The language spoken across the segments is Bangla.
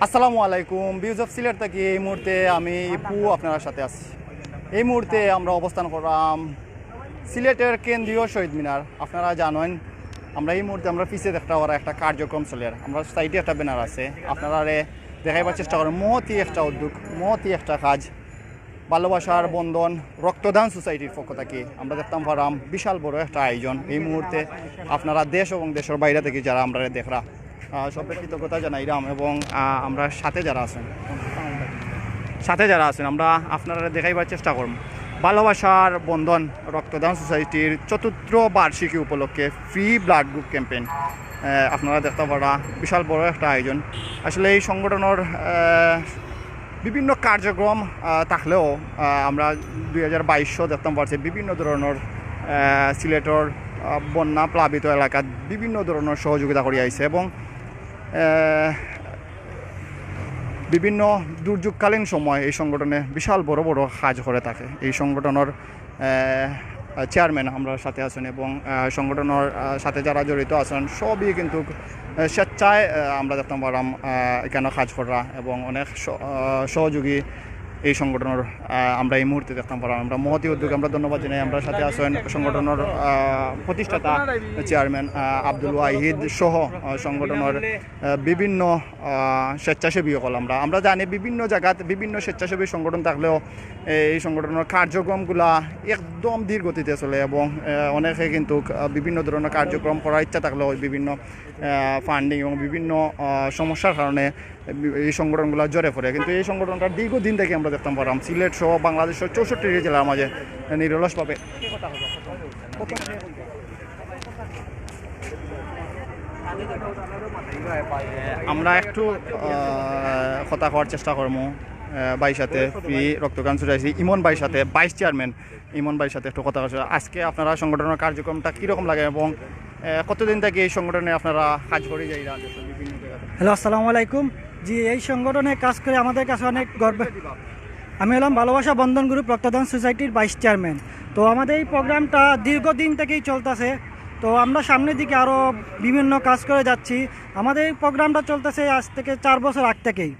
আসসালামু আলাইকুম। ভিউজ অফ সিলেট থেকে এই মুহূর্তে আমি ইপু আপনার সাথে আছি। এই মুহূর্তে আমরা অবস্থান করলাম সিলেটের কেন্দ্রীয় শহীদ মিনার। আপনারা জানেন আমরা এই মুহূর্তে আমরা পিছিয়ে দেখতে পারা একটা কার্যক্রম চলে, আমরা সাইডে একটা ব্যানার আছে, আপনারা দেখাইবার চেষ্টা করেন। মহতি একটা উদ্যোগ, মহতি একটা কাজ, ভালোবাসার বন্ধন রক্তদান সোসাইটির পক্ষ থেকে আমরা দেখতাম পারাম বিশাল বড় একটা আয়োজন। এই মুহূর্তে আপনারা দেশ এবং দেশের বাইরে থেকে যারা আমরা দেখরা সবের কৃতজ্ঞতা জানাইলাম, এবং আমরা সাথে যারা আছেন আমরা আপনারা দেখাইবার চেষ্টা করব। ভালোবাসার বন্ধন রক্তদান সোসাইটির ৪র্থ বার্ষিকী উপলক্ষে ফ্রি ব্লাড গ্রুপ ক্যাম্পেইন আপনারা দেখতে পারা বিশাল বড় একটা আয়োজন। আসলে এই সংগঠনের বিভিন্ন কার্যক্রম থাকলেও আমরা ২০২২ দেখতাম পারছি বিভিন্ন ধরনের সিলেটের বন্যা প্লাবিত এলাকাত বিভিন্ন ধরনের সহযোগিতা করে আইছে, এবং বিভিন্ন দুর্যোগকালীন সময় এই সংগঠনে বিশাল বড় বড় কাজ করে থাকে। এই সংগঠনের চেয়ারম্যান আমরা সাথে আছেন, এবং সংগঠনের সাথে যারা জড়িত আছেন সবই কিন্তু স্বেচ্ছায় আমরা দেখতাম পারাম এখানে কাজ করা, এবং অনেক সহযোগী এই সংগঠনের আমরা এই মুহূর্তে দেখতাম পারাম। আমরা মহতি উদ্যোগে আমরা ধন্যবাদ জানাই। আমরা সাথে আছেন সংগঠনের প্রতিষ্ঠাতা চেয়ারম্যান আব্দুল ওয়াহিদ সহ সংগঠনের বিভিন্ন স্বেচ্ছাসেবী হল। আমরা জানি বিভিন্ন জায়গাত বিভিন্ন স্বেচ্ছাসেবী সংগঠন থাকলেও এই সংগঠনের কার্যক্রমগুলা একদম ধীর গতিতে চলে, এবং অনেকে কিন্তু বিভিন্ন ধরনের কার্যক্রম করার ইচ্ছা থাকলেও বিভিন্ন ফান্ডিং এবং বিভিন্ন সমস্যার কারণে এই সংগঠনগুলো জড়ে পড়ে। কিন্তু এই সংগঠনটা দীর্ঘদিন থেকে আমরা দেখতাম পারাম সিলেট সহ বাংলাদেশের ৬৪টি জেলার মাঝে নিরলসভাবে আমরা একটু কথা করার চেষ্টা করবো ভাইয়ের সাথে, ফ্রি রক্তদান সোসাইটি ইমন ভাইয়ের সাথে, ভাইস চেয়ারম্যান ইমন ভাইয়ের সাথে একটু কথা বলছে। আজকে আপনারা সংগঠনের কার্যক্রমটা কীরকম লাগে, এবং কতদিন থেকে এই সংগঠনে আপনারা কাজ করে যাই বিভিন্ন জায়গায়? হ্যালো, আসসালামু আলাইকুম। জি, এই সংগঠনে কাজ করে আমাদের কাছে অনেক গর্ব। আমি হলাম ভালোবাসা বন্ধন গ্রুপ রক্তদান সোসাইটির ভাইস চেয়ারম্যান। তো আমাদের এই প্রোগ্রামটা দীর্ঘদিন থেকেই চলতেছে, তো আমরা সামনের দিকে আরও বিভিন্ন কাজ করে যাচ্ছি। আমাদের এই প্রোগ্রামটা চলতেছে আজ থেকে ৪ বছর আগ থেকেই।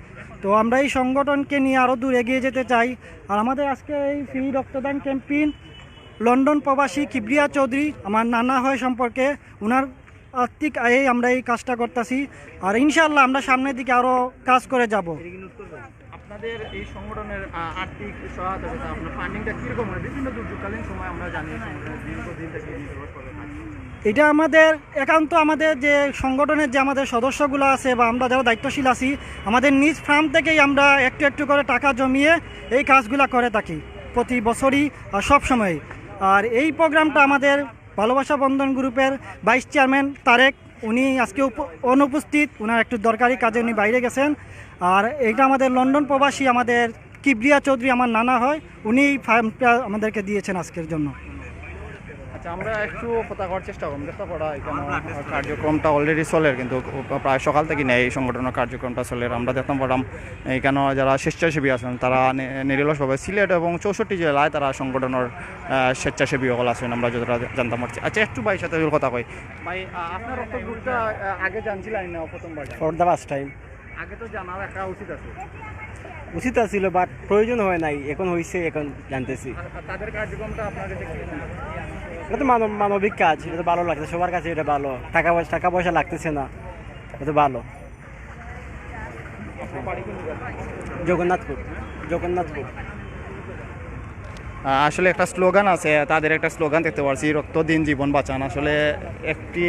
তো আমরা এই সংগঠনকে নিয়ে আরও দূর এগিয়ে যেতে চাই। আর আমাদের আজকে এই ফ্রি রক্তদান ক্যাম্পেইন লন্ডন প্রবাসী কিবরিয়া চৌধুরী আমার নানা হয় সম্পর্কে, ওনার আর্থিক আয়ে আমরা এই কাজটা করতেছি। আর ইনশাআল্লাহ আমরা সামনের দিকে আরও কাজ করে যাব। আপনাদের এই সংগঠনের আর্থিক সহায়তা আপনার ফান্ডিংটা কীরকম হয়? বিভিন্ন দুর্যোগকালীন সময় আমরা জানি দীর্ঘদিন থেকে এটা আমাদের একান্ত আমাদের যে সংগঠনের যে আমাদের সদস্যগুলো আছে বা আমরা যারা দায়িত্বশীল আছি, আমাদের নিজ ফার্ম থেকেই আমরা একটু একটু করে টাকা জমিয়ে এই কাজগুলো করে থাকি প্রতি বছরই আর সব সময়। আর এই প্রোগ্রামটা আমাদের ভালোবাসা বন্ধন গ্রুপের ভাইস চেয়ারম্যান তারেক, উনি আজকে অনুপস্থিত, ওনার একটু দরকারি কাজে উনি বাইরে গেছেন। আর এইটা আমাদের লন্ডন প্রবাসী আমাদের কিবরিয়া চৌধুরী আমার নানা হয়, উনি ফার্মটা আমাদেরকে দিয়েছেন আজকের জন্য। আচ্ছা, আমরা একটু কথা করার চেষ্টা করব। দেখতে পারা এখানে কার্যক্রমটা অলরেডি চলে, কিন্তু প্রায় সকাল থেকে নেই এই সংগঠনের কার্যক্রমটা চলে। আমরা দেখতাম পারলাম এখানে যারা স্বেচ্ছাসেবী আছেন তারা নিরলসভাবে সিলেট এবং ৬৪টি জেলায় তারা সংগঠনের স্বেচ্ছাসেবী সকল আছেন, আমরা যতটা জানতাম পারছি। আচ্ছা, একটু ভাইয়ের সাথে কথা কই। ভাই, আপনার রক্ত গ্রুপটা আগে জানছিলেন না প্রথমবার? For the first time. আগে তো জানার একটা উচিত ছিল, বাট প্রয়োজন হয় নাই, এখন হয়েছে, এখন জানতেছি। তাদের কার্যক্রমটা আপনার কাছে এটা তো মানবিক কাজ, এটা তো ভালো লাগছে সবার কাছে, এটা ভালো। টাকা পয়সা লাগতেছে না, এটা ভালো। জগন্নাথপুর। আসলে একটা স্লোগান আছে, তাদের একটা স্লোগান দেখতে পাচ্ছি, রক্ত দিন জীবন বাঁচান। আসলে একটি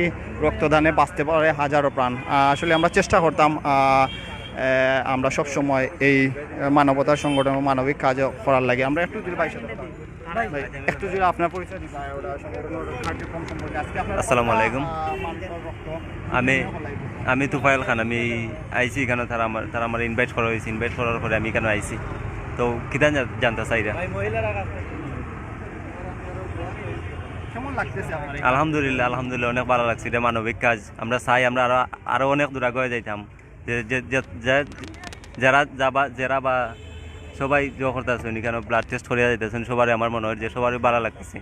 রক্তদানে বাঁচতে পারে হাজারো প্রাণ। আসলে আমরা চেষ্টা করতাম আমরা সব সময় এই মানবতার সংগঠন মানবিক কাজ করার লাগে। আমরা একটু যদি একটু যদি আপনার পরিচয় দিতে। আসসালামু আলাইকুম। আমি তুফাইল খান। আমি আইসি এখানে, তারা আমার ইনভাইট করা হয়েছে। ইনভাইট করার পরে আমি এখানে আইসি। তো কিতা জানতে চাইরা? আলহামদুলিল্লাহ অনেক ভালো লাগছে। এটা মানবিক কাজ। আমরা চাই আমরা আরো অনেক দূর আগে যাইতাম। যারা বা সবাই জোয়া করতেছেন এখানে ব্লাড টেস্ট করিয়া যাইতেছেন, সবারই আমার মনে হয় যে সবারই ভালো লাগতেছে।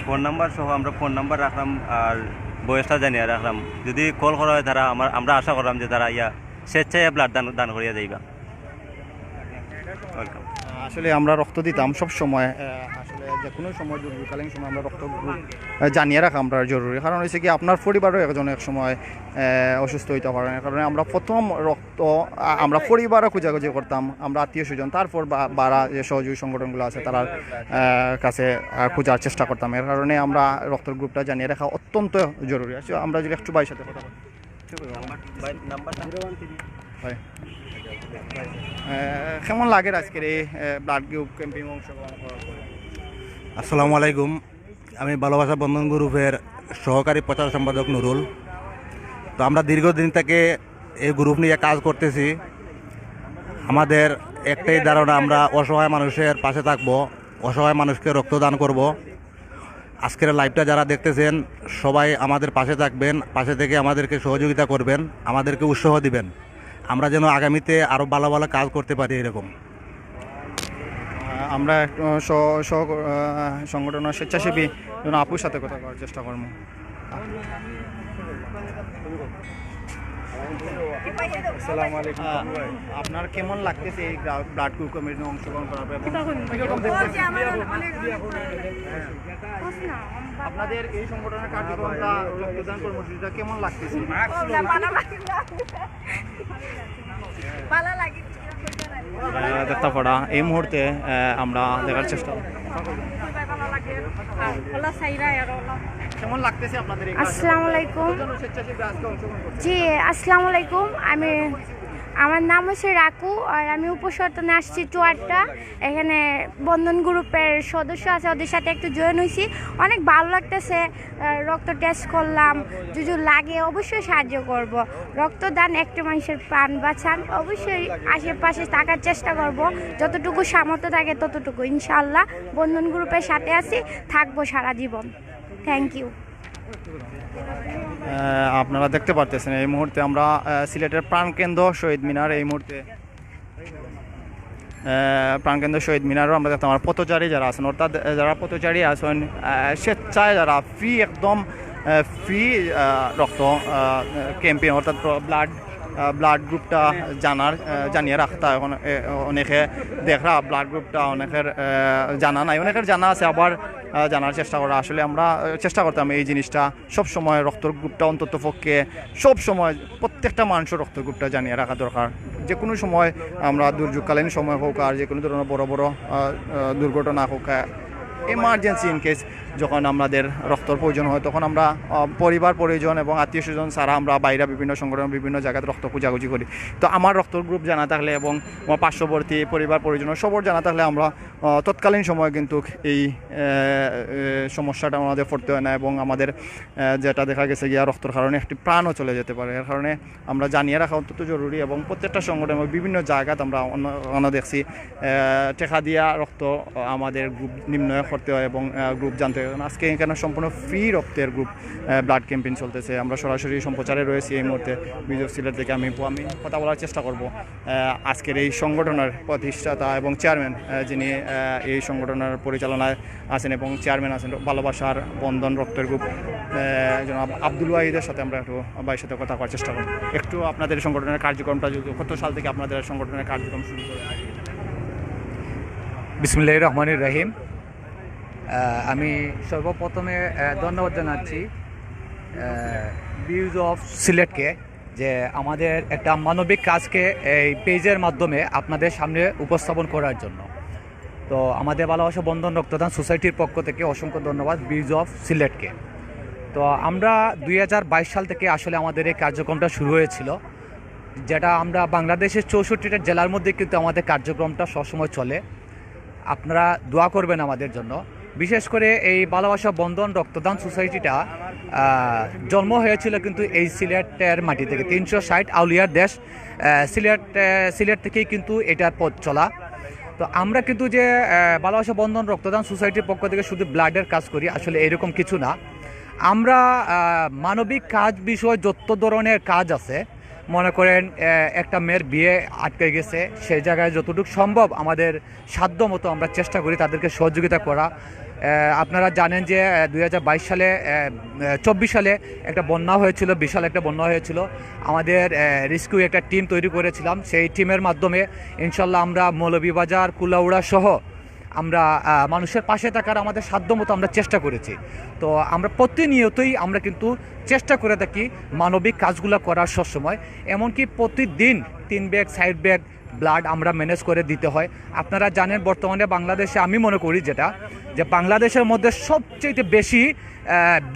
ফোন নাম্বার সহ আমরা ফোন নাম্বার রাখলাম। আর বয়সটা জানিয়ে রাখলাম যদি কল করা হয় তারা আমরা আশা করলাম যে তারা স্বেচ্ছায় ব্লাড দান করিয়া যাইবা। ওয়েলকাম। আসলে আমরা রক্ত দিতাম সব সময়, আসলে যে কোনো সময় দুর্যোগকালীন সময় আমরা রক্ত জানিয়ে রাখা আমরা জরুরি। কারণ হচ্ছে কি আপনার পরিবারও একজন এক সময় অসুস্থ হইতে পারে, কারণে আমরা প্রথম রক্ত আমরা পরিবারও খোঁজাখুঁজি করতাম, আমরা আত্মীয় স্বজন, তারপর বারা যে সহযোগী সংগঠনগুলো আছে তার কাছে খোঁজার চেষ্টা করতাম। এর কারণে আমরা রক্তের গ্রুপটা জানিয়ে রাখা অত্যন্ত জরুরি। আসলে আমরা যদি একটু ভাইয়ের সাথে কথা বলি। হয় কেমন লাগে আজকের এই ব্লাড গ্রুপ ক্যাম্পিং অংশগ্রহণ করার পরে? আসসালামু আলাইকুম, আমি ভালোবাসা বন্ধন গ্রুপের সহকারী প্রচার সম্পাদক নুরুল। তো আমরা দীর্ঘদিন থেকে এই গ্রুপ নিয়ে কাজ করতেছি। আমাদের একটাই ধারণা, আমরা অসহায় মানুষের পাশে থাকব, অসহায় মানুষকে রক্তদান করব। আজকের লাইভটা যারা দেখতেছেন সবাই আমাদের পাশে থাকবেন, পাশে থেকে আমাদেরকে সহযোগিতা করবেন, আমাদেরকে উৎসাহ দিবেন, আমরা যেন আগামীতে আরও ভালো ভালো কাজ করতে পারি। এরকম আমরা একটু সংগঠনের স্বেচ্ছাসেবী যেন আপুর সাথে কথা করার চেষ্টা করবো। আসসালামু আলাইকুম। আপনার কেমন লাগতেছে এই ব্লাড গ্রুপ কমিটিতে অংশগ্রহণ করার পর? আপনাদের এই সংগঠনের কার্যক্রমটা রক্তদান কর্মসূচিটা কেমন লাগতেছে? দেখতে পড়া এই মুহূর্তে আমরা দেখার চেষ্টা কেমন লাগতেছে আপনাদের? আসসালামু আলাইকুম। জি আসসালামু আলাইকুম, আমার নাম হচ্ছে রাকু, আর আমি উপসর্তনে আসছি চুয়ারটা। এখানে বন্ধন গ্রুপের সদস্য আছে, ওদের সাথে একটু জয়েন হয়েছি, অনেক ভালো লাগতেছে। রক্ত টেস্ট করলাম, যদি লাগে অবশ্যই সাহায্য করব। রক্তদান একটা মানুষের প্রাণ বাঁচান, অবশ্যই আশেপাশে থাকার চেষ্টা করব, যতটুকু সামর্থ্য থাকে ততটুকু। ইনশাআল্লাহ বন্ধন গ্রুপের সাথে আছি, থাকবো সারা জীবন। Thank you. আপনারা দেখতে পারতেছেন এই মুহূর্তে আমরা সিলেটের প্রাণকেন্দ্র শহীদ মিনার, এই মুহূর্তে প্রাণকেন্দ্র শহীদ মিনারও আমরা দেখতাম। আমার পথচারী যারা আছেন, অর্থাৎ যারা পথচারী আছেন স্বেচ্ছায় যারা ফ্রি রক্ত ক্যাম্পেইন অর্থাৎ ব্লাড গ্রুপটা জানিয়ে রাখতা। এখন অনেকে দেখা ব্লাড গ্রুপটা অনেকের জানা নাই, অনেকের জানা আছে, আবার জানার চেষ্টা করা। আসলে আমরা চেষ্টা করতাম এই জিনিসটা সব সময় রক্তের গ্রুপটা অন্তত পক্ষে সব সময় প্রত্যেকটা মানুষের রক্তের গ্রুপটা জানিয়ে রাখা দরকার। যে কোনো সময় আমরা দুর্যোগকালীন সময় হোক আর যে কোনো ধরনের বড় বড় দুর্ঘটনা হোক, এমার্জেন্সি ইনকেস যখন আমাদের রক্তর প্রয়োজন হয়, তখন আমরা পরিবার পরিজন এবং আত্মীয় স্বজন ছাড়া আমরা বাইরে বিভিন্ন সংগঠন বিভিন্ন জায়গায় রক্ত খোঁজাখুঁজি করি। তো আমার রক্তর গ্রুপ জানা থাকলে এবং আমার পার্শ্ববর্তী পরিবার পরিজন সবর জানা থাকলে আমরা তৎকালীন সময় কিন্তু এই সমস্যাটা আমাদের পড়তে হয় না, এবং আমাদের যেটা দেখা গেছে গিয়া রক্তর কারণে একটি প্রাণও চলে যেতে পারে। এর কারণে আমরা জানিয়ে রাখা অত্যন্ত জরুরি, এবং প্রত্যেকটা সংগঠন বিভিন্ন জায়গাতে আমরা অন্য দেখছি টেকা দিয়া রক্ত আমাদের গ্রুপ নির্ণয় করতে হয় এবং গ্রুপ জানতে হয়। আজকে এখানে সম্পূর্ণ ফ্রি রক্তের গ্রুপ ব্লাড ক্যাম্পেইন চলতেছে। আমরা সরাসরি সম্প্রচারে রয়েছি এই মুহূর্তে বিজয় সিলেট থেকে। আমি কথা বলার চেষ্টা করব আজকের এই সংগঠনের প্রতিষ্ঠাতা এবং চেয়ারম্যান, যিনি এই সংগঠনের পরিচালনায় আছেন এবং চেয়ারম্যান আছেন ভালোবাসার বন্ধন রক্তের গ্রুপ জনাব আব্দুল ওয়াহিদের সাথে আমরা একটু ভাইয়ের সাথে কথা করার চেষ্টা করব। একটু আপনাদের সংগঠনের কার্যক্রমটা কত সাল থেকে আপনাদের সংগঠনের কার্যক্রম শুরু করে? বিসমিল্লাহির রহমানির রহিম। আমি সর্বপ্রথমে ধন্যবাদ জানাচ্ছি ভিউজ অফ সিলেটকে, যে আমাদের একটা মানবিক কাজকে এই পেজের মাধ্যমে আপনাদের সামনে উপস্থাপন করার জন্য। তো আমাদের ভালোবাসা বন্ধন রক্তদান সোসাইটির পক্ষ থেকে অসংখ্য ধন্যবাদ ভিউজ অফ সিলেটকে। তো আমরা 2022 সাল থেকে আসলে আমাদের এই কার্যক্রমটা শুরু হয়েছিল, যেটা আমরা বাংলাদেশের 64টা জেলার মধ্যে কিন্তু আমাদের কার্যক্রমটা সবসময় চলে। আপনারা দোয়া করবেন আমাদের জন্য। বিশেষ করে এই ভালোবাসা বন্ধন রক্তদান সোসাইটিটা জন্ম হয়েছিল কিন্তু এই সিলেটের মাটি থেকে। 360 আউলিয়ার দেশ সিলেট থেকেই কিন্তু এটার পথ চলা। তো আমরা কিন্তু যে ভালোবাসা বন্ধন রক্তদান সোসাইটির পক্ষ থেকে শুধু ব্লাডের কাজ করি, আসলে এরকম কিছু না। আমরা মানবিক কাজ বিষয় যত ধরনের কাজ আছে, মনে করেন একটা মেয়ের বিয়ে আটকে গেছে, সেই জায়গায় যতটুকু সম্ভব আমাদের সাধ্য মতো আমরা চেষ্টা করি তাদেরকে সহযোগিতা করা। আপনারা জানেন যে 2022 সালে 24 সালে একটা বন্যা হয়েছিল, বিশাল একটা বন্যা হয়েছিল। আমাদের রেস্কিউ একটা টিম তৈরি করেছিলাম। সেই টিমের মাধ্যমে ইনশাল্লাহ আমরা মৌলভীবাজার, কুলাউড়া সহ আমরা মানুষের পাশে থাকার আমাদের সাধ্যমতো আমরা চেষ্টা করেছি। তো আমরা প্রতিনিয়তই আমরা কিন্তু চেষ্টা করে থাকি মানবিক কাজগুলো করার সবসময়। এমনকি প্রতিদিন 3 ব্যাগ 4 ব্যাগ ব্লাড আমরা ম্যানেজ করে দিতে হয়। আপনারা জানেন বর্তমানে বাংলাদেশে আমি মনে করি যে বাংলাদেশের মধ্যে সবচেয়ে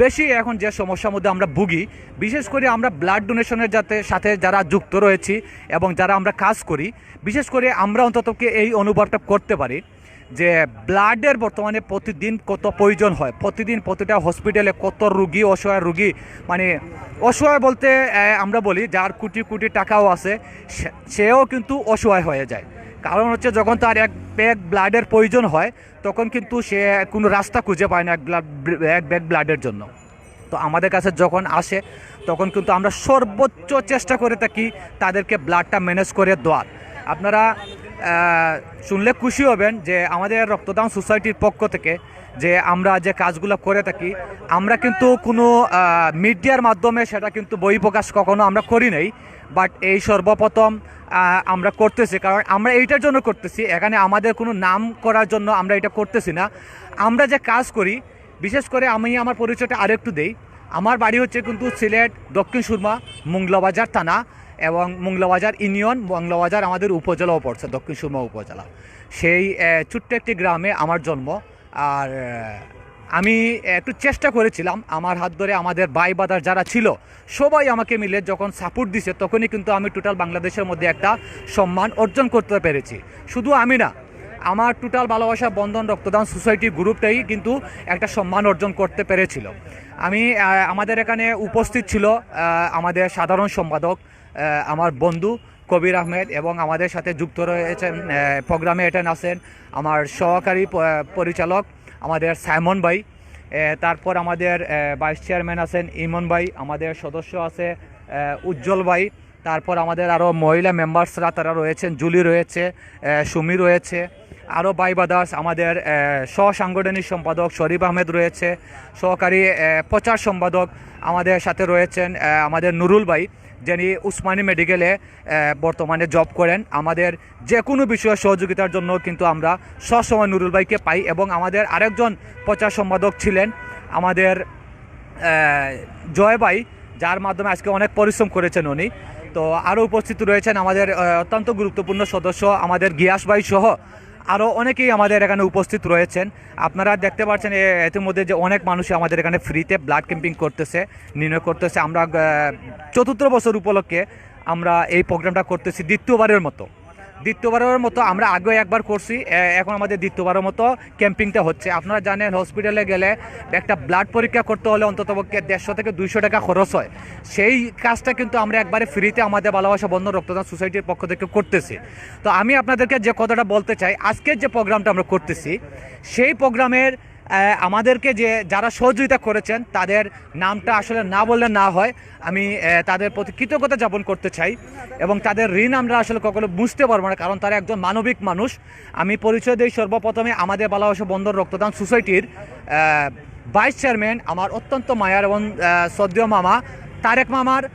বেশি এখন যে সমস্যার মধ্যে আমরা ভুগি, বিশেষ করে আমরা ব্লাড ডোনেশনের সাথে যারা যুক্ত রয়েছি এবং যারা আমরা কাজ করি, বিশেষ করে আমরা অন্ততকে এই অনুভবটা করতে পারি যে ব্লাডের বর্তমানে প্রতিদিন কত প্রয়োজন হয়। প্রতিদিন প্রতিটা হসপিটালে কত রুগী, অসহায় রুগী, মানে অসহায় বলতে আমরা বলি যার কোটি কোটি টাকাও আছে সেও কিন্তু অসহায় হয়ে যায়। কারণ হচ্ছে যখন তার এক ব্যাগ ব্লাডের প্রয়োজন হয় তখন কিন্তু সে কোনো রাস্তা খুঁজে পায় না এক ব্যাগ ব্লাডের জন্য। তো আমাদের কাছে যখন আসে তখন কিন্তু আমরা সর্বোচ্চ চেষ্টা করে থাকি তাদেরকে ব্লাডটা ম্যানেজ করে দেওয়ার। আপনারা শুনলে খুশি হবেন যে আমাদের রক্তদান সোসাইটির পক্ষ থেকে যে আমরা যে কাজগুলো করে থাকি, আমরা কিন্তু কোনো মিডিয়ার মাধ্যমে সেটা কিন্তু বহিঃপ্রকাশ কখনো আমরা করি নাই। বাট এই সর্বপ্রথম আমরা করতেছি, কারণ আমরা এইটার জন্য করতেছি, এখানে আমাদের কোনো নাম করার জন্য আমরা এটা করতেছি না। আমরা যে কাজ করি, বিশেষ করে আমি আমার পরিচয়টা আরেকটু দেই। আমার বাড়ি হচ্ছে কিন্তু সিলেট দক্ষিণ সুরমা মংলাবাজার থানা এবং মংলাবাজার ইউনিয়ন, মংলাবাজার আমাদের উপজেলাও পড়ছে, দক্ষিণ সুরমা উপজেলা। সেই ছোট্ট একটি গ্রামে আমার জন্ম। আর আমি একটু চেষ্টা করেছিলাম, আমার হাত ধরে আমাদের ভাই বাদার যারা ছিল সবাই আমাকে মিলে যখন সাপোর্ট দিছে তখনই কিন্তু আমি টোটাল বাংলাদেশের মধ্যে একটা সম্মান অর্জন করতে পেরেছি। শুধু আমি না, আমার টোটাল ভালোবাসা বন্ধন রক্তদান সোসাইটি গ্রুপটাই কিন্তু একটা সম্মান অর্জন করতে পেরেছিল। আমাদের এখানে উপস্থিত ছিল আমাদের সাধারণ সম্পাদক আমার বন্ধু কবির আহমেদ, এবং আমাদের সাথে যুক্ত রয়েছেন প্রোগ্রামে অ্যাটেন্ড আছেন আমার সহকারী পরিচালক আমাদের সাইমন ভাই, তারপর আমাদের ভাইস চেয়ারম্যান আছেন ইমন ভাই, আমাদের সদস্য আছে উজ্জ্বল ভাই, তারপর আমাদের আরও মহিলা মেম্বার্সরা তারা রয়েছেন, জুলি রয়েছে, সুমি রয়েছে, আরও ভাই বাদার্স, আমাদের সহসাংগঠনিক সম্পাদক শরীফ আহমেদ রয়েছে, সহকারী প্রচার সম্পাদক আমাদের সাথে রয়েছেন আমাদের নুরুল ভাই, যিনি উসমানী মেডিকেলে বর্তমানে জব করেন। আমাদের যে কোনো বিষয়ে সহযোগিতার জন্য কিন্তু আমরা সবসময় নুরুল ভাইকে পাই। এবং আমাদের আরেকজন প্রচার সম্পাদক ছিলেন আমাদের জয় ভাই, যার মাধ্যমে আজকে অনেক পরিশ্রম করেছেন উনি। তো আরও উপস্থিত রয়েছেন আমাদের অত্যন্ত গুরুত্বপূর্ণ সদস্য আমাদের গিয়াস ভাই সহ আরও অনেকেই আমাদের এখানে উপস্থিত রয়েছেন। আপনারা দেখতে পাচ্ছেন ইতিমধ্যে যে অনেক মানুষই আমাদের এখানে ফ্রিতে ব্লাড ক্যাম্পিং করতেছে, নির্ণয় করতেছে। আমরা ৪র্থ বছর উপলক্ষে আমরা এই প্রোগ্রামটা করতেছি দ্বিতীয়বারের মতো। আমরা আগে একবার করছি, এখন আমাদের দ্বিতীয়বারের মতো ক্যাম্পিংটা হচ্ছে। আপনারা জানেন হসপিটালে গেলে একটা ব্লাড পরীক্ষা করতে হলে অন্ততপক্ষে 150 থেকে 200 টাকা খরচ হয়। সেই কাজটা কিন্তু আমরা একবারে ফ্রিতে আমাদের ভালোবাসা বন্ধন রক্তদান সোসাইটির পক্ষ থেকে করতেছি। তো আমি আপনাদেরকে যে কথাটা বলতে চাই, আজকের যে প্রোগ্রামটা আমরা করতেছি সেই প্রোগ্রামের আমাদেরকে যারা সহযোগিতা করেছেন তাদের নামটা আসলে না বললে না হয়। আমি তাদের প্রতি কৃতজ্ঞতা জ্ঞাপন করতে চাই এবং তাদের ঋণ আমরা আসলে কখনো বুঝতে পারবো না, কারণ তারা একজন মানবিক মানুষ। আমি পরিচয় দিই সর্বপ্রথমে আমাদের ভালোবাসা বন্ধন রক্তদান সোসাইটির ভাইস চেয়ারম্যান আমার অত্যন্ত মায়ার এবং শ্রদ্ধেয় মামা তারেক মামার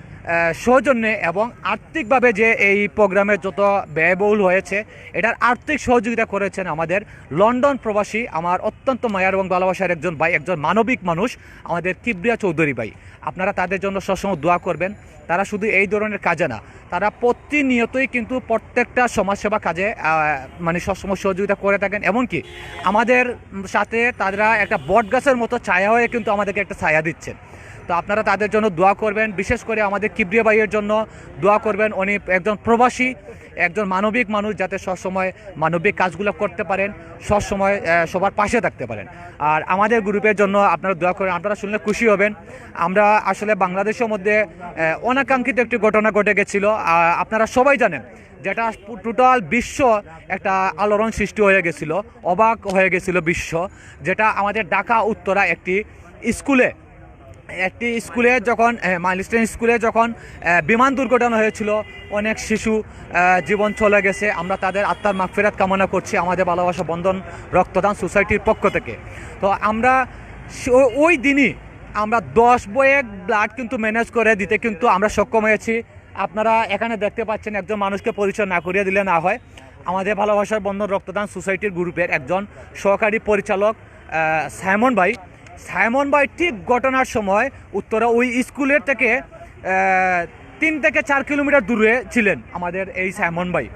সৌজন্যে এবং আর্থিকভাবে যে এই প্রোগ্রামের যত ব্যয়বহুল হয়েছে এটার আর্থিক সহযোগিতা করেছেন আমাদের লন্ডন প্রবাসী আমার অত্যন্ত মায়ার এবং ভালোবাসার একজন ভাই, একজন মানবিক মানুষ, আমাদের কিবরিয়া চৌধুরী ভাই। আপনারা তাদের জন্য সবসময় দোয়া করবেন। তারা শুধু এই ধরনের কাজে না, তারা প্রতিনিয়তই কিন্তু প্রত্যেকটা সমাজসেবা কাজে মানে সবসময় সহযোগিতা করে থাকেন। এমনকি আমাদের সাথে তারা একটা বট গাছের মতো ছায়া হয়ে কিন্তু আমাদেরকে একটা ছায়া দিচ্ছেন। তো আপনারা তাদের জন্য দোয়া করবেন, বিশেষ করে আমাদের কিবরিয়া ভাইয়ের জন্য দোয়া করবেন। উনি একজন প্রবাসী, একজন মানবিক মানুষ, যাতে সবসময় মানবিক কাজগুলো করতে পারেন, সবসময় সবার পাশে থাকতে পারেন। আর আমাদের গ্রুপের জন্য আপনারা দোয়া করেন। আপনারা শুনলে খুশি হবেন। আমরা আসলে বাংলাদেশের মধ্যে অনাকাঙ্ক্ষিত একটি ঘটনা ঘটে গেছিলো, আপনারা সবাই জানেন, যেটা টোটাল বিশ্ব একটা আলোড়ন সৃষ্টি হয়ে গেছিলো, অবাক হয়ে গেছিলো বিশ্ব। যেটা আমাদের ঢাকা উত্তরা একটি স্কুলে একটি স্কুলে যখন মাইলস্টোন স্কুলে যখন বিমান দুর্ঘটনা হয়েছিল, অনেক শিশু জীবন চলে গেছে। আমরা তাদের আত্মার মাগফিরাত কামনা করছি আমাদের ভালোবাসা বন্ধন রক্তদান সোসাইটির পক্ষ থেকে। তো আমরা ওই দিনই আমরা 10 বয়েক ব্লাড কিন্তু ম্যানেজ করে দিতে কিন্তু আমরা সক্ষম হয়েছি। আপনারা এখানে দেখতে পাচ্ছেন, একজন মানুষকে পরিচয় না করিয়ে দিলে না হয়। আমাদের ভালোবাসার বন্ধন রক্তদান সোসাইটির গ্রুপের একজন সহকারী পরিচালক সাইমন ভাই ঠিক ঘটনার সময় উত্তরা ওই স্কুলের থেকে 3 থেকে 4 কিলোমিটার দূরে ছিলেন আমাদের এই সাইমন ভাই।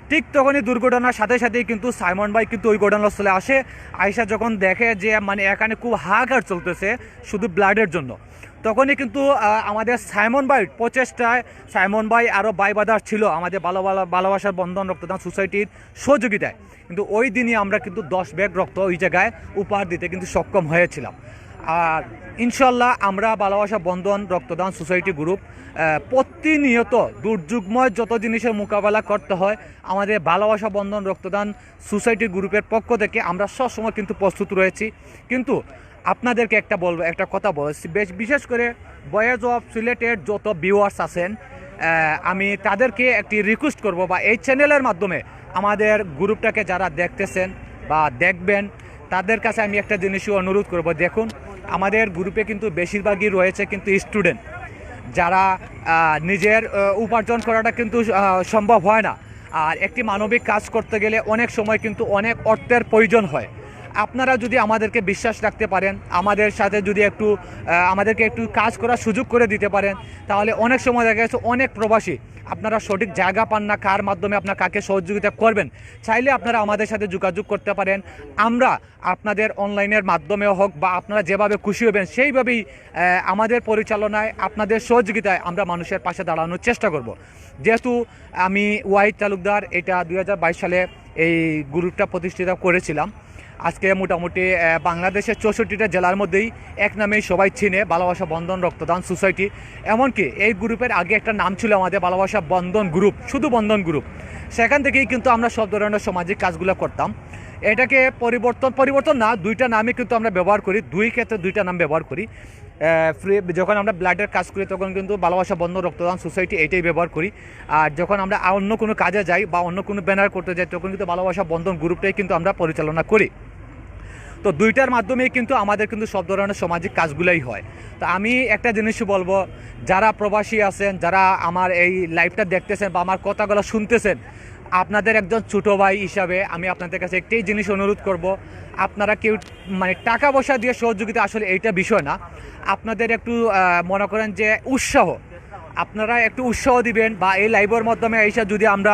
ঠিক তখনই দুর্ঘটনার সাথে সাথেই কিন্তু সাইমন ভাই কিন্তু ওই ঘটনাস্থলে আসে। আয়সা যখন দেখে যে মানে এখানে খুব হাহাকার চলতেছে শুধু ব্লাডের জন্য, তখনই কিন্তু আমাদের সাইমন ভাই প্রচেষ্টায়, সাইমন ভাই আরও ভাই বাদার ছিল আমাদের ভালোবাসার বন্ধন রক্তদান সোসাইটির সহযোগিতায় কিন্তু ওই দিনই আমরা কিন্তু 10 ব্যাগ রক্ত ওই জায়গায় উপহার দিতে কিন্তু সক্ষম হয়েছিলাম। আর ইনশাল্লাহ আমরা ভালোবাসা বন্ধন রক্তদান সোসাইটি গ্রুপ প্রতিনিয়ত দুর্যোগময় যত জিনিসের মোকাবেলা করতে হয় আমাদের ভালোবাসা বন্ধন রক্তদান সোসাইটি গ্রুপের পক্ষ থেকে আমরা সবসময় কিন্তু প্রস্তুত রয়েছি। কিন্তু আপনাদেরকে একটা কথা বলছি, বিশেষ করে বয়েজ অফ সিলেটের যত ভিউয়ার্স আছেন, আমি তাদেরকে একটি রিকোয়েস্ট করব বা এই চ্যানেলের মাধ্যমে আমাদের গ্রুপটাকে যারা দেখতেছেন বা দেখবেন তাদের কাছে আমি একটা জিনিসই অনুরোধ করব। দেখুন, আমাদের গ্রুপে কিন্তু বেশিরভাগই রয়েছে কিন্তু স্টুডেন্ট, যারা নিজের উপার্জন করাটা কিন্তু সম্ভব হয় না। আর একটি মানবিক কাজ করতে গেলে অনেক সময় কিন্তু অনেক অর্থের প্রয়োজন হয়। আপনারা যদি আমাদেরকে বিশ্বাস রাখতে পারেন, আমাদের সাথে যদি আমাদেরকে একটু কাজ করার সুযোগ করে দিতে পারেন, তাহলে অনেক সময় দেখা গেছে অনেক প্রবাসী আপনারা সঠিক জায়গা পান না, কার মাধ্যমে আপনার কাকে সহযোগিতা করবেন। চাইলে আপনারা আমাদের সাথে যোগাযোগ করতে পারেন। আমরা আপনাদের অনলাইনের মাধ্যমেও হোক বা আপনারা যেভাবে খুশি হবেন সেইভাবেই আমাদের পরিচালনায়, আপনাদের সহযোগিতায় আমরা মানুষের পাশে দাঁড়ানোর চেষ্টা করব। যেহেতু আমি ওয়াহিদ তালুকদার, এটা 2022 সালে এই গ্রুপটা প্রতিষ্ঠিত করেছিলাম। আজকে মোটামুটি বাংলাদেশের 64টা জেলার মধ্যেই এক নামেই সবাই চিনে ভালোবাসা বন্ধন রক্তদান সোসাইটি। এমনকি এই গ্রুপের আগে একটা নাম ছিল আমাদের ভালোবাসা বন্ধন গ্রুপ, শুধু বন্ধন গ্রুপ। সেখান থেকেই কিন্তু আমরা সব ধরনের সামাজিক কাজগুলো করতাম। এটাকে পরিবর্তন না, 2টা নামই কিন্তু আমরা ব্যবহার করি, 2 ক্ষেত্রে 2টা নাম ব্যবহার করি। যখন আমরা ব্লাডের কাজ করি তখন কিন্তু ভালোবাসা বন্ধন রক্তদান সোসাইটি এইটাই ব্যবহার করি। আর যখন আমরা অন্য কোনো কাজে যাই বা অন্য কোনো ব্যানার করতে যাই তখন কিন্তু ভালোবাসা বন্ধন গ্রুপটাই কিন্তু আমরা পরিচালনা করি। তো 2টার মাধ্যমেই কিন্তু আমাদের কিন্তু সব ধরনের সামাজিক কাজগুলোই হয়। তো আমি একটা জিনিস বলবো, যারা প্রবাসী আছেন, যারা আমার এই লাইভটা দেখতেছেন বা আমার কথাগুলো শুনতেছেন, আপনাদের একজন ছোটো ভাই হিসাবে আমি আপনাদের কাছে একটাই জিনিস অনুরোধ করব, আপনারা কেউ মানে টাকা পয়সা দিয়ে সহযোগিতা আসলে এইটা বিষয় না। আপনাদের একটু মনে করেন যে আপনারা একটু উৎসাহ দিবেন বা এই লাইভের মাধ্যমে এসে যদি আমরা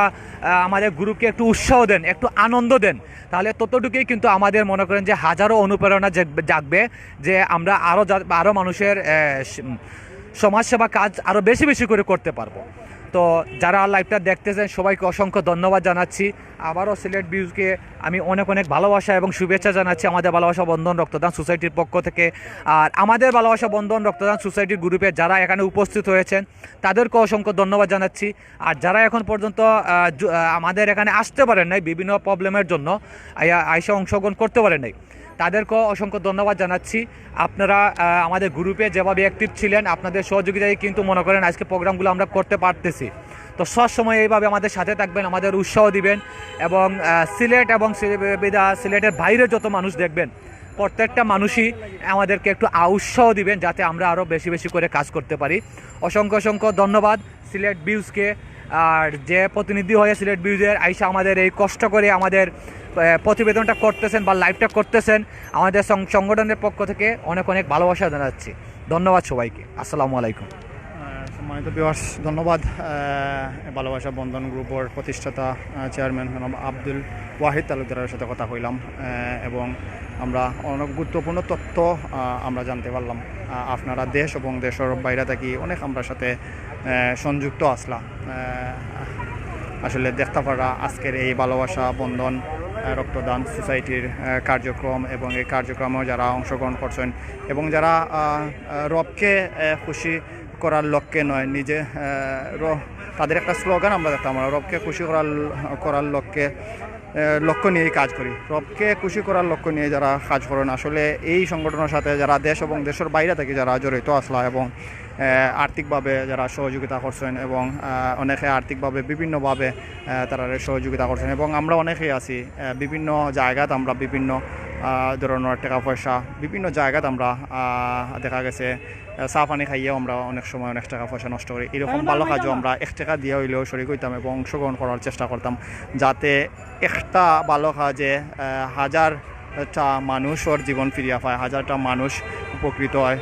আমাদের গ্রুপকে একটু উৎসাহ দেন, একটু আনন্দ দেন, তাহলে ততটুকুই কিন্তু আমাদের মনে করেন যে হাজারো অনুপ্রেরণা জাগবে যে আমরা আরও মানুষের সমাজসেবা কাজ আরও বেশি বেশি করে করতে পারবো। তো যারা লাইভটা দেখতেছেন সবাইকে অসংখ্য ধন্যবাদ জানাচ্ছি। আবারও সিলেট ভিউজকে আমি অনেক অনেক ভালোবাসা এবং শুভেচ্ছা জানাচ্ছি আমাদের ভালোবাসা বন্ধন রক্তদান সোসাইটির পক্ষ থেকে। আর আমাদের ভালোবাসা বন্ধন রক্তদান সোসাইটির গ্রুপে যারা এখানে উপস্থিত হয়েছেন তাদেরকে অসংখ্য ধন্যবাদ জানাচ্ছি। আর যারা এখন পর্যন্ত আমাদের এখানে আসতে পারেন নাই, বিভিন্ন প্রবলেমের জন্য আইসা অংশগ্রহণ করতে পারেন নাই, তাদেরকেও অসংখ্য ধন্যবাদ জানাচ্ছি। আপনারা আমাদের গ্রুপে যেভাবে অ্যাক্টিভ ছিলেন, আপনাদের সহযোগিতায় কিন্তু মনে করেন আজকে প্রোগ্রামগুলো আমরা করতে পারতেছি। তো সবসময় এইভাবে আমাদের সাথে থাকবেন, আমাদের উৎসাহ দিবেন এবং সিলেট এবং সিলেটের বাইরে যত মানুষ দেখবেন প্রত্যেকটা মানুষই আমাদেরকে একটু উৎসাহ দিবেন যাতে আমরা আরও বেশি বেশি করে কাজ করতে পারি। অসংখ্য অসংখ্য ধন্যবাদ সিলেট ভিউজকে। আর যে প্রতিনিধি হয়ে সিলেট ভিউজের আইসা আমাদের এই কষ্ট করে আমাদের প্রতিবেদনটা করতেছেন বা লাইভটা করতেছেন, আমাদের সংগঠনের পক্ষ থেকে অনেক অনেক ভালোবাসা জানাচ্ছি। ধন্যবাদ সবাইকে। আসসালামু আলাইকুম। সম্মানিত ভিউয়ার্স, ধন্যবাদ ভালোবাসা বন্ধন গ্রুপের প্রতিষ্ঠাতা চেয়ারম্যান আব্দুল ওয়াহিদ তালুকদারের সাথে কথা কইলাম এবং আমরা অনেক গুরুত্বপূর্ণ তথ্য আমরা জানতে পারলাম। আপনারা দেশ এবং দেশের বাইরে থাকি অনেক আমরা সাথে সংযুক্ত আসলাম। আসলে দেখতে পারা আজকের এই ভালোবাসা বন্ধন রক্তদান সোসাইটির কার্যক্রম এবং এই কার্যক্রমে যারা অংশগ্রহণ করছেন এবং যারা রবকে খুশি করার লক্ষ্যে নয়, নিজে তাদের একটা স্লোগান আমরা দেখতাম, রবকে খুশি করার লক্ষ্যে লক্ষ্য নিয়েই কাজ করি। রবকে খুশি করার লক্ষ্য নিয়ে যারা কাজ করেন, আসলে এই সংগঠনের সাথে যারা দেশ এবং দেশের বাইরে থেকে যারা জড়িত আসলা এবং আর্থিকভাবে যারা সহযোগিতা করছেন এবং অনেকে আর্থিকভাবে বিভিন্নভাবে তারা সহযোগিতা করছেন এবং আমরা অনেকেই আছি বিভিন্ন জায়গাত, আমরা বিভিন্ন ধরনের টাকা পয়সা বিভিন্ন জায়গাত আমরা দেখা গেছে চা পানি খাইয়েও আমরা অনেক সময় অনেক টাকা পয়সা নষ্ট করি। এরকম ভালো কাজও আমরা 1 টাকা দিয়ে হইলেও শরীর হইতাম এবং অংশগ্রহণ করার চেষ্টা করতাম, যাতে একটা ভালো কাজে হাজারটা মানুষের জীবন ফিরিয়া পায়, হাজারটা মানুষ উপকৃত হয়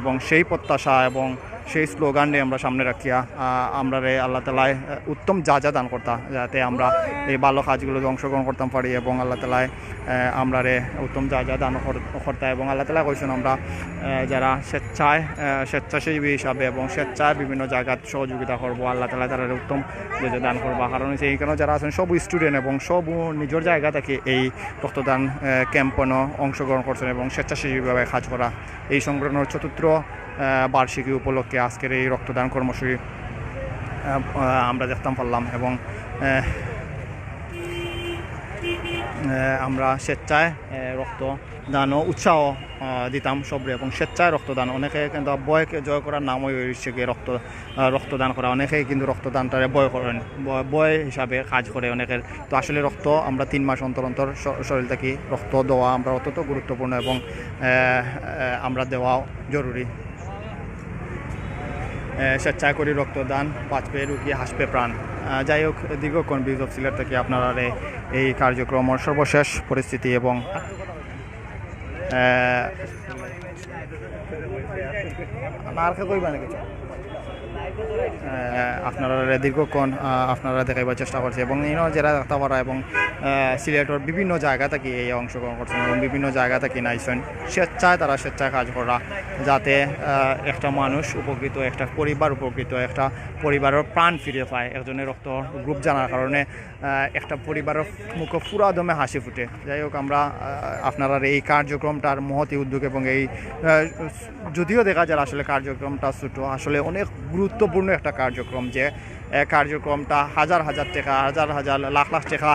এবং সেই প্রত্যাশা এবং সেই স্লোগান নিয়ে আমরা সামনে রাখিয়া আমরা আল্লাহ তালায় উত্তম যা দান করতা, যাতে আমরা এই ভালো কাজগুলোতে অংশগ্রহণ করতাম পারি এবং আল্লাহ তালায় আমরা উত্তম যা দান করতা এবং আল্লাহ তালা কইছেন আমরা যারা স্বেচ্ছাসেবী হিসাবে এবং স্বেচ্ছায় বিভিন্ন জায়গায় সহযোগিতা করবো, আল্লাহ তালা তারা উত্তম যা দান করবো। কারণ হচ্ছে এইখানে যারা আছেন সব স্টুডেন্ট এবং সব নিজের জায়গা থেকে এই রক্তদান ক্যাম্পনও অংশগ্রহণ করছেন এবং স্বেচ্ছাসেবীভাবে কাজ করা। এই সংগঠনের ৪র্থ বার্ষিকী উপলক্ষে আজকের এই রক্তদান কর্মসূচি আমরা দেখতাম পারলাম এবং আমরা স্বেচ্ছায় রক্তদানও উৎসাহ দিতাম সবরে এবং স্বেচ্ছায় রক্তদান। অনেকে কিন্তু বয়কে জয় করার নামই হচ্ছে গিয়ে রক্তদান করা। অনেকেই কিন্তু রক্তদানটারে বয় করেন, বয় হিসাবে কাজ করে অনেকের। তো আসলে রক্ত আমরা 3 মাস অন্তর অন্তর শরীর থেকে রক্ত দেওয়া আমরা অত্যন্ত গুরুত্বপূর্ণ এবং আমরা দেওয়াও জরুরি। স্বেচ্ছায় করি রক্তদান, বাঁচবে রুগী হাসবে প্রাণ। যাই হোক, দীর্ঘক্ষণ বিউজ অফ সিলেট থেকে আপনারা এই কার্যক্রমের সর্বশেষ পরিস্থিতি এবং আপনারা দীর্ঘক্ষণ আপনারা দেখাইবার চেষ্টা করছে এবং যারা দেখতে পারা এবং সিলেটের বিভিন্ন জায়গা থেকে এই অংশগ্রহণ করছেন এবং বিভিন্ন জায়গা থেকে নাইছেন স্বেচ্ছায়, তারা স্বেচ্ছায় কাজ করা, যাতে একটা মানুষ উপকৃত, একটা পরিবার উপকৃত, একটা পরিবারের প্রাণ ফিরে পায়। একজনের রক্ত গ্রুপ জানার কারণে একটা পরিবারের মুখে পুরা দমে হাসি ফুটে। যাই হোক, আমরা আপনারা এই কার্যক্রমটার মহতি উদ্যোগ এবং এই যদিও দেখা যায় আসলে কার্যক্রমটা ছোটো, আসলে অনেক গুরুত্বপূর্ণ একটা কার্যক্রম, যে কার্যক্রমটা হাজার হাজার টাকা, হাজার হাজার লাখ লাখ টাকা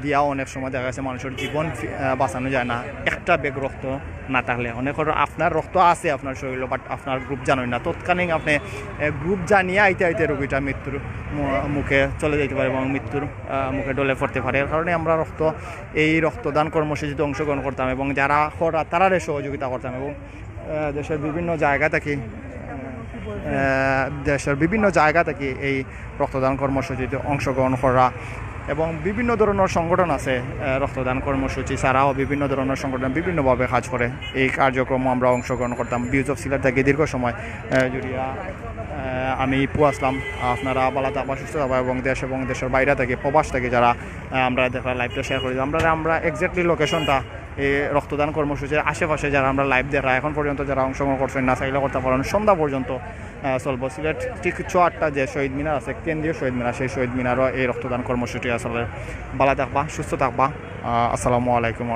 দিয়াও অনেক সময় দেখা গেছে মানুষের জীবন বাঁচানো যায় না একটা ব্যাগ রক্ত না থাকলে। অনেকের আপনার রক্ত আছে আপনার শরীরে, বাট আপনার গ্রুপ জানোই না, তৎকালীন আপনি গ্রুপ জানিয়ে আইতে আইতে রোগীটা মৃত্যুর মুখে চলে যেতে পারে এবং মৃত্যুর মুখে ডলে পড়তে পারে। এর কারণে আমরা এই রক্তদান কর্মসূচিতে অংশগ্রহণ করতাম এবং যারা তারারে সহযোগিতা করতাম এবং দেশের বিভিন্ন জায়গা থেকে এই রক্তদান কর্মসূচিতে অংশগ্রহণ করা এবং বিভিন্ন ধরনের সংগঠন আছে রক্তদান কর্মসূচি ছাড়াও বিভিন্ন ধরনের সংগঠন বিভিন্নভাবে কাজ করে। এই কার্যক্রম আমরা অংশগ্রহণ করতাম বিউজ অফ সিলেট থেকে দীর্ঘ সময় জুড়িয়া। আমি পু আসলাম, আপনারা ভালো থাকবা, সুস্থ থাকবা এবং দেশের বাইরে থেকে প্রবাস থেকে যারা আমরা দেখা লাইভটা শেয়ার করি, আমরা এক্স্যাক্টলি লোকেশনটা এই রক্তদান কর্মসূচির আশেপাশে যারা আমরা লাইভ দেখা এখন পর্যন্ত যারা অংশগ্রহণ করছেন না চাইলে করতে পারেন, সন্ধ্যা পর্যন্ত চলব। সিলেট ঠিক 4টা যে শহীদ মিনার আছে, কেন্দ্রীয় শহীদ মিনার, সেই শহীদ মিনারও এই রক্তদান কর্মসূচি আসলে ভালো থাকবা, সুস্থ থাকবা। আসসালামু আলাইকুম।